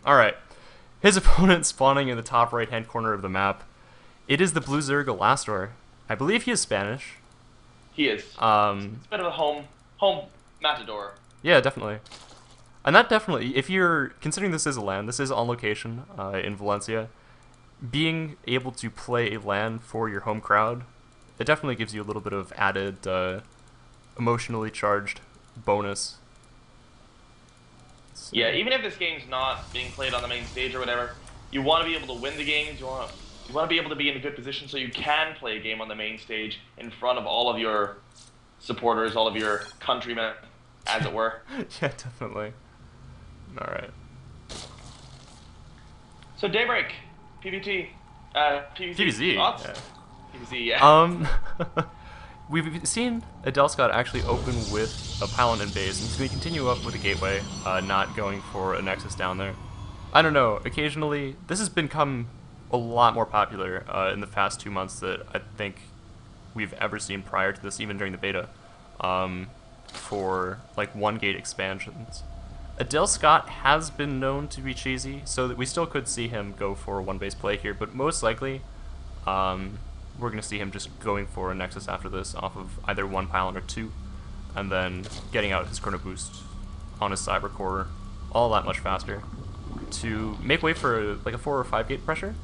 Alright. His opponent spawning in the top right-hand corner of the map. It is the blue Zerg AlaStOr. I believe he is Spanish. He is. It's a bit of a home matador. Yeah, definitely. And that definitely, if you're considering this is a LAN, this is on location in Valencia, being able to play a LAN for your home crowd, it definitely gives you a little bit of added emotionally charged bonus. So. Yeah, even if this game's not being played on the main stage or whatever, you want to be able to win the games. You want to be able to be in a good position so you can play a game on the main stage in front of all of your supporters, all of your countrymen, as it were. Yeah, definitely. All right. So Daybreak, PvT, PvZ. Thoughts? Yeah. PvZ, yeah. We've seen AlaStOr actually open with a pylon in base, and he's going to continue up with a gateway, not going for a nexus down there. I don't know, occasionally, this has become a lot more popular in the past 2 months that I think we've ever seen prior to this, even during the beta, for like one-gate expansions. AlaStOr has been known to be cheesy, so that we still could see him go for a one-base play here, but most likely, we're going to see him just going for a Nexus after this off of either one pylon or two, and then getting out his Chrono Boost on his Cyber Core all that much faster to make way for like a 4 or 5 gate pressure.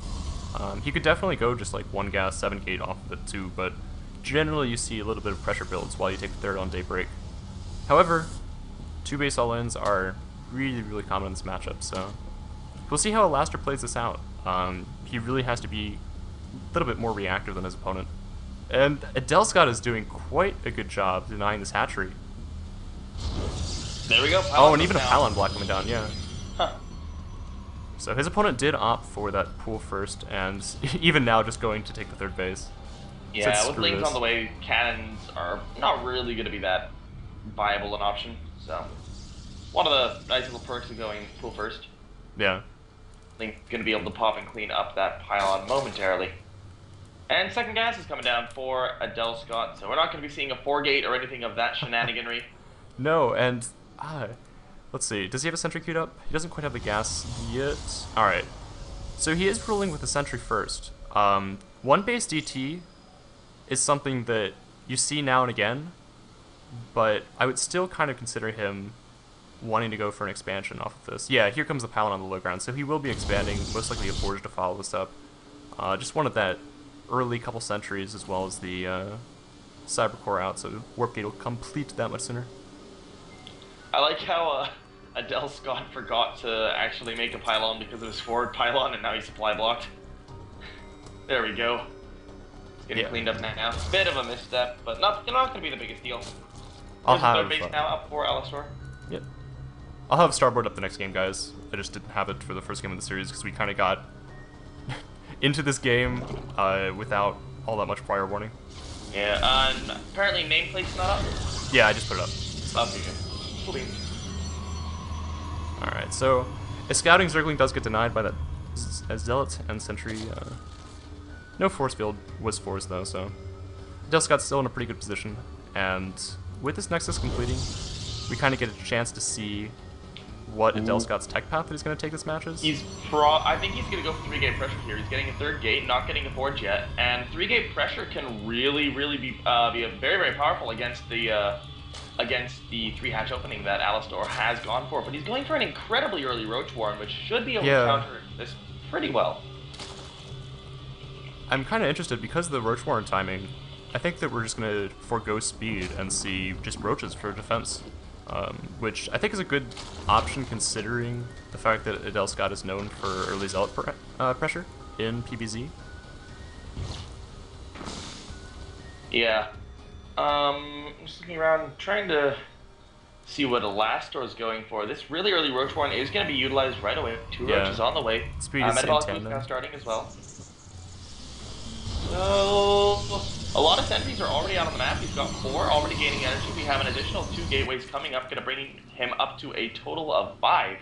He could definitely go just like 1 gas, 7 gate off of it too, but generally you see a little bit of pressure builds while you take the third on Daybreak. However, 2 base all-ins are really common in this matchup, so we'll see how AlaStOr plays this out. He really has to be a little bit more reactive than his opponent. And AlaStOr is doing quite a good job denying this hatchery. There we go. Oh, and even a pylon block coming down, yeah. Huh. So his opponent did opt for that pool first, and even now just going to take the third base. Yeah, so with Lings on the way, cannons are not really going to be that viable an option. So, one of the nice little perks of going pool first. Yeah. Link going to be able to pop and clean up that pylon momentarily. And second gas is coming down for AlaStOr, so we're not going to be seeing a 4-gate or anything of that shenaniganry. No, and let's see, does he have a sentry queued up? He doesn't quite have the gas yet. Alright, so he is ruling with the sentry first. One base DT is something that you see now and again, but I would still kind of consider him wanting to go for an expansion off of this. Yeah, here comes the pylon on the low ground, so he will be expanding, most likely a Forge to follow this up. Just wanted that early couple sentries as well as the Cyber Core out, so Warp Gate will complete that much sooner. I like how AlaStOr forgot to actually make a pylon because of his forward pylon, and now he's supply blocked. There we go. Getting cleaned up now. Bit of a misstep, but not going to be the biggest deal. I'll There's have third base now up for AlaStOr. Yep. I'll have Starboard up the next game, guys. I just didn't have it for the first game of the series because we kind of got into this game without all that much prior warning. Yeah, apparently nameplate's not up. Yeah, I just put it up. Okay, good. Cool beans. Alright, so a scouting Zergling does get denied by that Zealot and Sentry. No force field was forced though, so AlaStOr's still in a pretty good position. And with this Nexus completing, we kind of get a chance to see what AlaStOr's tech path that he's going to take this match is. I think he's going to go for 3-gate pressure here. He's getting a third gate, not getting a forge yet, and 3-gate pressure can really be very powerful against the 3-hatch opening that AlaStOr has gone for. But he's going for an incredibly early Roach Warren, which should be able to counter this pretty well. I'm kind of interested because of the Roach Warren timing. I think that we're just going to forego speed and see just Roaches for defense. Which I think is a good option considering the fact that AlaStOr is known for early Zealot pressure in PvZ. Yeah. I'm just looking around, trying to see what AlaStOr is going for. This really early Roach Warren is going to be utilized right away. 2 Roaches on the way. Speed is Metabolic Boost now starting as well. So, a lot of sentries are already out on the map. He's got 4 already gaining energy. We have an additional 2 gateways coming up, going to bring him up to a total of 5.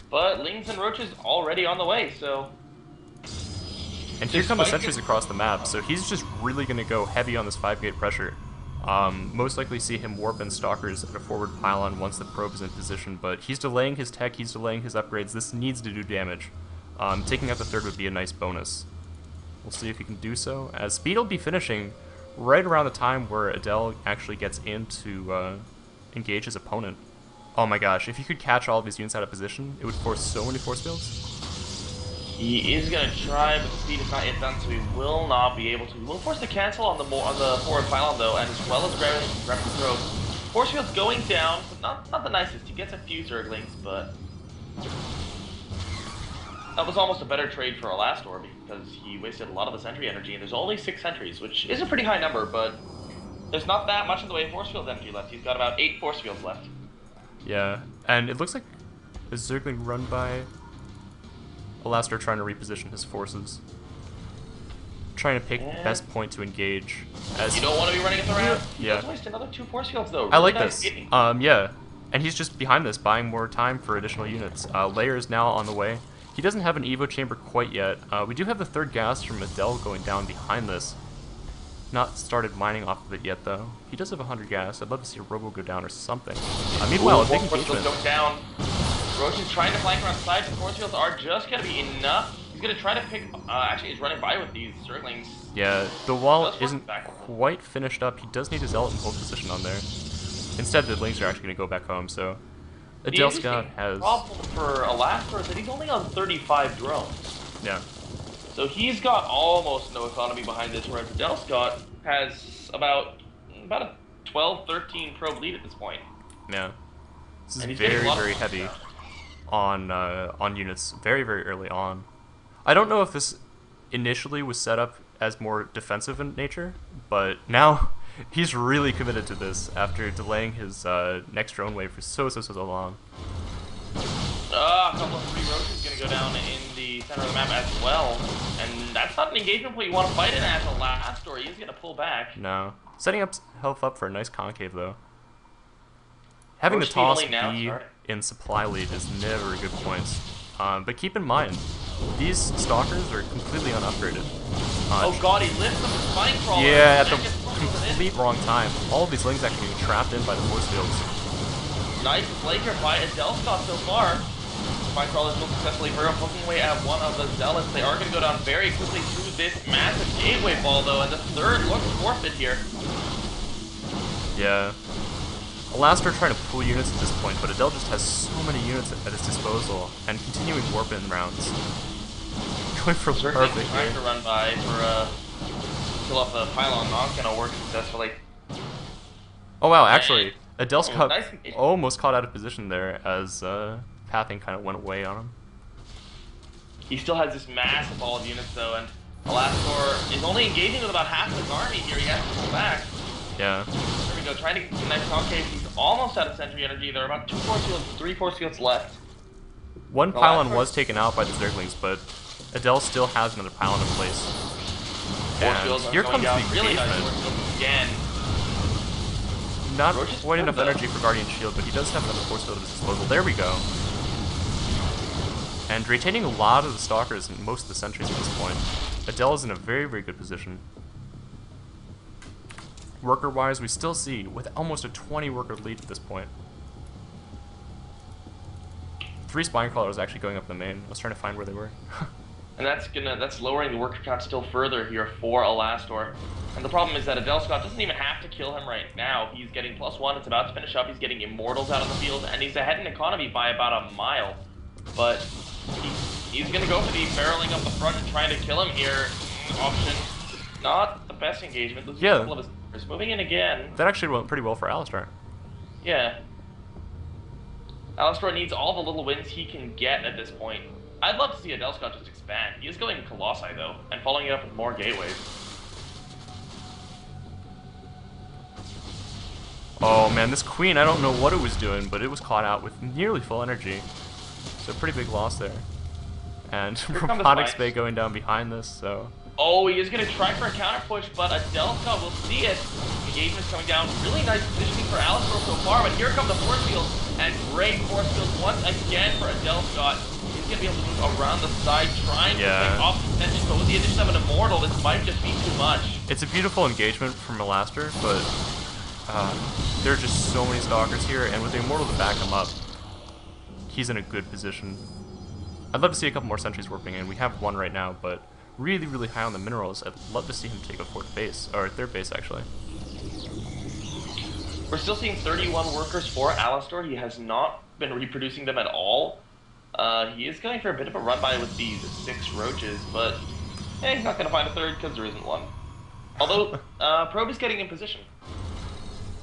But Lings and Roaches already on the way, so... And here come the sentries across the map, so he's just really going to go heavy on this 5-gate pressure. Most likely see him warp in Stalkers at a forward pylon once the probe is in position, but he's delaying his tech, he's delaying his upgrades. This needs to do damage. Taking out the third would be a nice bonus. We'll see if he can do so, as speed will be finishing right around the time where Adel actually gets in to engage his opponent. Oh my gosh, if he could catch all of his units out of position, it would force so many force fields. He is going to try, but the speed is not yet done, so he will not be able to. He will force the cancel on the forward pylon, though, and as well as grabbing the probe. Force field's going down, but not the nicest. He gets a few Zerglings, but that was almost a better trade for AlaStOr because he wasted a lot of the sentry energy, and there's only 6 sentries, which is a pretty high number, but there's not that much in the way of force field energy left. He's got about 8 force fields left. Yeah, and it looks like a Zergling run by AlaStOr trying to reposition his forces. Trying to pick the best point to engage. As you don't want to be running it around? Yeah. He does waste another 2 force fields, though. Really I like nice this. game. Yeah. And he's just behind this, buying more time for additional units. Layer is now on the way. He doesn't have an Evo chamber quite yet. We do have the third gas from Adel going down behind this. Not started mining off of it yet, though. He does have 100 gas. I'd love to see a Robo go down or something. Meanwhile, a big engagement. Go down. Roach is trying to flank around the side. The force fields are just going to be enough. He's going to try to pick... actually, he's running by with these Zerglings. Yeah, the wall isn't quite finished up. He does need his Zealot in hold position on there. Instead, the Lings are actually going to go back home, so... AlaStOr has... The problem for AlaStOr is that he's only on 35 drones. Yeah. So he's got almost no economy behind this, whereas AlaStOr has about a 12, 13 probe lead at this point. Yeah. This is very heavy on units very, very early on. I don't know if this initially was set up as more defensive in nature, but now he's really committed to this after delaying his next drone wave for so long. A couple of 3 roaches going to go down in the center of the map as well, and that's not an engagement point you want to fight in as AlaStOr. He's going to pull back. No. Setting up health up for a nice concave, though. Having the toss be in supply lead is never a good point. But keep in mind, these Stalkers are completely unupgraded. Oh god, he lifts them with Spine Crawler. Yeah, at the complete wrong time. All of these Lings actually getting trapped in by the force fields. Nice flaker by AlaStOr so far. Spine Crawler still successfully poking away at one of the Zealots. They are going to go down very quickly to this massive gateway ball, though, and the third looks forfeit here. Yeah. AlaStOr trying to pull units at this point, but Adel just has so many units at his disposal, and continuing warp-in rounds. Going for perfect trying to run by for kill off the pylon, not gonna work successfully. Oh wow, actually, AlaStOr nice almost caught out of position there as pathing kind of went away on him. He still has this massive ball of units though, and AlaStOr is only engaging with about half of his army here. He has to pull back. Yeah. There we go, trying to get some nice concave. He's almost out of sentry energy. There are about 2 force fields, 3 force fields left. One pylon was taken out by the Zerglings, but Adel still has another pylon in place. And here comes the engagement. Again. Not quite enough energy for Guardian Shield, but he does have another force field at his disposal. There we go. And retaining a lot of the Stalkers and most of the sentries at this point. Adel is in a very, very good position. Worker-wise, we still see with almost a 20 worker lead at this point. 3 Spine Crawlers actually going up the main. I was trying to find where they were. And that's lowering the worker count still further here for AlaStOr. And the problem is that AlaStOr doesn't even have to kill him right now. He's getting +1, it's about to finish up, he's getting Immortals out on the field, and he's ahead in economy by about a mile. But he's gonna go for the barreling up the front and trying to kill him here. Option. Not the best engagement. Loses a couple of his numbers. Moving in again. That actually went pretty well for AlaStOr. Yeah. AlaStOr needs all the little wins he can get at this point. I'd love to see AlaStOr just expand. He is going Colossi, though, and following it up with more gateways. Oh man, this Queen, I don't know what it was doing, but it was caught out with nearly full energy. So pretty big loss there. And Robotics Bay going down behind this, so... Oh, he is going to try for a counter push, but AlaStOr will see it. Engagement's coming down. Really nice positioning for AlaStOr so far, but here come the force fields, and great force fields once again for AlaStOr. He's going to be able to move around the side, trying to take off the tension, but with the addition of an Immortal, this might just be too much. It's a beautiful engagement from AlaStOr, but There are just so many stalkers here, and with the Immortal to back him up, he's in a good position. I'd love to see a couple more sentries warping in. We have one right now, but really, really high on the minerals. I'd love to see him take a fourth base, or third base actually. We're still seeing 31 workers for AlaStOr. He has not been reproducing them at all. He is going for a bit of a run by with these 6 roaches, but he's not going to find a third because there isn't one. Although, Probe is getting in position.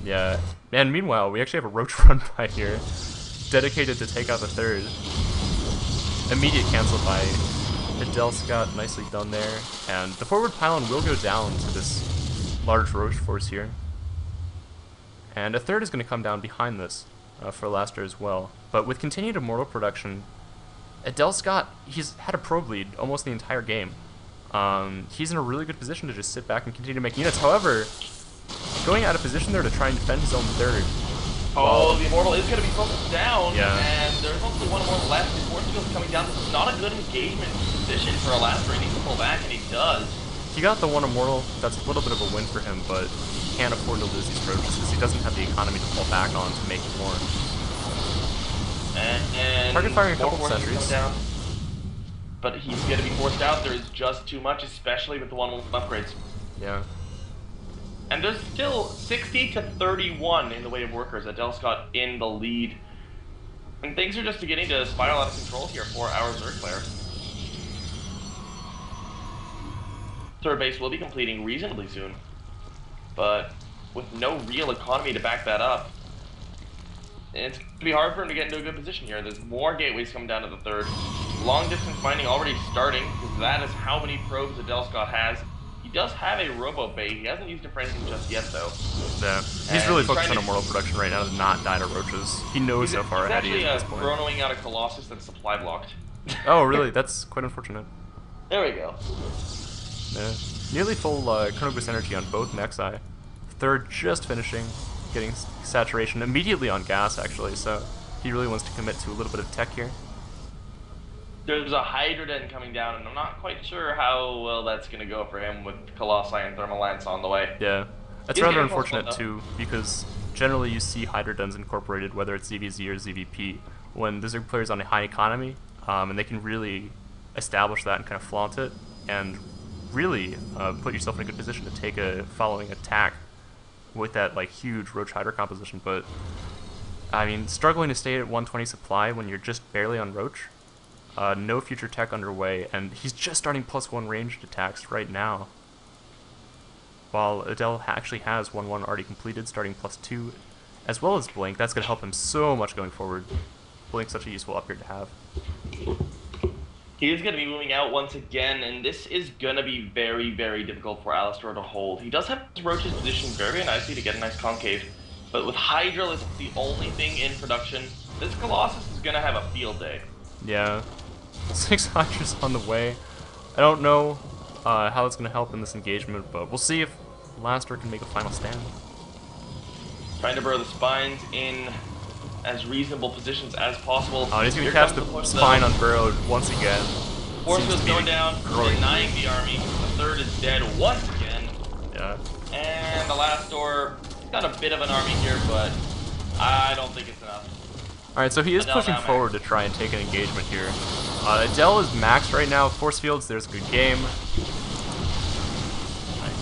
Yeah, and meanwhile, we actually have a roach run by here, dedicated to take out the third. Immediate cancel by AlaStOr, nicely done there. And the forward pylon will go down to this large roach force here. And a third is going to come down behind this for AlaStOr as well. But with continued Immortal production, AlaStOr, he's had a probe lead almost the entire game. He's in a really good position to just sit back and continue to make units. However, going out of position there to try and defend his own third. Oh, the Immortal is going to be focused down, yeah. And there's only one more left. The force field's coming down. This is not a good engagement position for AlaStOr. He needs to pull back, and he does. He got the one Immortal. That's a little bit of a win for him, but he can't afford to lose these roaches because he doesn't have the economy to fall back on to make more. And target firing a couple of sentries. Down. But he's going to be forced out. There's just too much, especially with the 1-1 upgrades. Yeah. And there's still 60 to 31 in the way of workers. AlaStOr in the lead. And things are just beginning to spiral out of control here for our Zerg player. Third base will be completing reasonably soon. But with no real economy to back that up, it's going to be hard for him to get into a good position here. There's more gateways coming down to the third. Long distance mining already starting, because that is how many probes AlaStOr has. He does have a Robo Bay. He hasn't used it for anything just yet, though. Yeah, he's really focused on Immortal production right now to not die to roaches. He knows how far ahead he is at this point. He's actually chronoing out a Colossus that's supply blocked. Oh, really? That's quite unfortunate. There we go. Yeah. Nearly full Chrono Boost energy on both Nexi. Third just finishing, getting saturation immediately on gas, actually, so he really wants to commit to a little bit of tech here. There's a Hydroden coming down, and I'm not quite sure how well that's going to go for him with Colossi and Thermal Lance on the way. Yeah, that's rather unfortunate too, because generally you see Hydrodens incorporated, whether it's ZVZ or ZVP, when the Zerg player's on a high economy, and they can really establish that and kind of flaunt it, and really put yourself in a good position to take a following attack with that like huge Roach Hydra composition. But I mean, struggling to stay at 120 supply when you're just barely on Roach. No future tech underway, and he's just starting +1 ranged attacks right now. While Adele actually has 1-1 already completed, starting +2, as well as Blink. That's going to help him so much going forward. Blink's such a useful upgrade to have. He is going to be moving out once again, and this is going to be very, very difficult for AlaStOr to hold. He does have his Roaches positioned very, very nicely to get a nice concave, but with Hydra as the only thing in production, this Colossus is going to have a field day. Yeah. 6 Hydras on the way. I don't know how it's going to help in this engagement, but we'll see if AlaStOr can make a final stand. Trying to burrow the spines in as reasonable positions as possible. Oh, he's going to catch the spine unburrowed once again. Force was going down, denying the army. The third is dead once again. Yeah. And AlaStOr got a bit of an army here, but I don't think it's enough. Alright, so he is pushing forward to try and take an engagement here. Adele is maxed right now. Force fields, there's a good game.